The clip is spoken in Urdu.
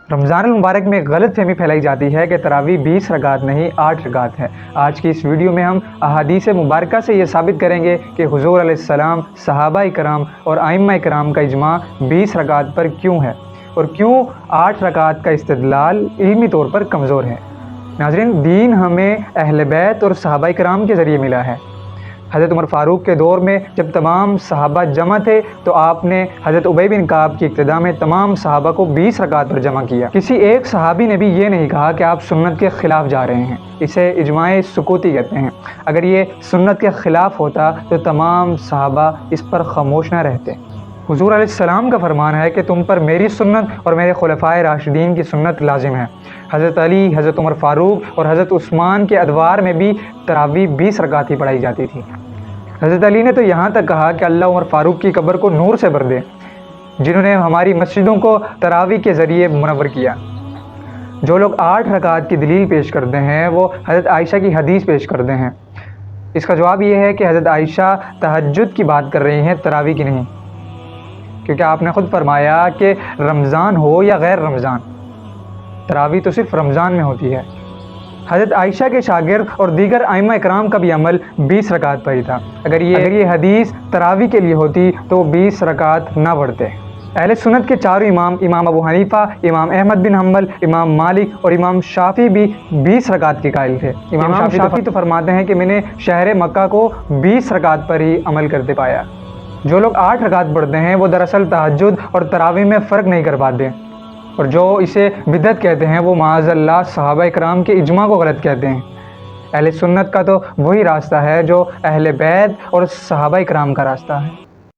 رمضان المبارک میں غلط فہمی پھیلائی جاتی ہے کہ تراویح 20 رکعت نہیں 8 رکعت ہے۔ آج کی اس ویڈیو میں ہم احادیث مبارکہ سے یہ ثابت کریں گے کہ حضور علیہ السلام، صحابہ کرام اور ائمہ کرام کا اجماع 20 رکعت پر کیوں ہے اور کیوں 8 رکعت کا استدلال علمی طور پر کمزور ہے۔ ناظرین، دین ہمیں اہل بیت اور صحابہ کرام کے ذریعے ملا ہے۔ حضرت عمر فاروق کے دور میں جب تمام صحابہ جمع تھے تو آپ نے حضرت ابی بن کعب کی اقتداء میں تمام صحابہ کو 20 رکعت پر جمع کیا۔ کسی ایک صحابی نے بھی یہ نہیں کہا کہ آپ سنت کے خلاف جا رہے ہیں۔ اسے اجماع سکوتی کہتے ہیں۔ اگر یہ سنت کے خلاف ہوتا تو تمام صحابہ اس پر خاموش نہ رہتے۔ حضور علیہ السلام کا فرمان ہے کہ تم پر میری سنت اور میرے خلفائے راشدین کی سنت لازم ہے۔ حضرت علی، حضرت عمر فاروق اور حضرت عثمان کے ادوار میں بھی تراویح 20 رکعت ہی پڑھائی جاتی تھی۔ حضرت علی نے تو یہاں تک کہا کہ اللہ عمر فاروق کی قبر کو نور سے بھر دے، جنہوں نے ہماری مسجدوں کو تراویح کے ذریعے منور کیا۔ جو لوگ 8 رکعت کی دلیل پیش کرتے ہیں وہ حضرت عائشہ کی حدیث پیش کرتے ہیں۔ اس کا جواب یہ ہے کہ حضرت عائشہ تہجد کی بات کر رہی ہیں، تراویح کی نہیں، کیونکہ آپ نے خود فرمایا کہ رمضان ہو یا غیر رمضان، تراویح تو صرف رمضان میں ہوتی ہے۔ حضرت عائشہ کے شاگرد اور دیگر ائمہ اکرام کا بھی عمل 20 رکعت پر ہی تھا۔ اگر یہ حدیث تراویح کے لیے ہوتی تو 20 رکعت نہ پڑھتے۔ اہل سنت کے چاروں امام، امام ابو حنیفہ، امام احمد بن حنبل، امام مالک اور امام شافعی بھی 20 رکعت کے قائل تھے۔ امام شافعی تو فرماتے ہیں کہ میں نے شہر مکہ کو 20 رکعت پر ہی عمل کرتے پایا۔ جو لوگ 8 رکعت پڑھتے ہیں وہ دراصل تہجد اور تراویح میں فرق نہیں کر پاتے، اور جو اسے بدعت کہتے ہیں وہ معاذ اللہ صحابہ کرام کے اجماع کو غلط کہتے ہیں۔ اہل سنت کا تو وہی راستہ ہے جو اہل بیت اور صحابہ کرام کا راستہ ہے۔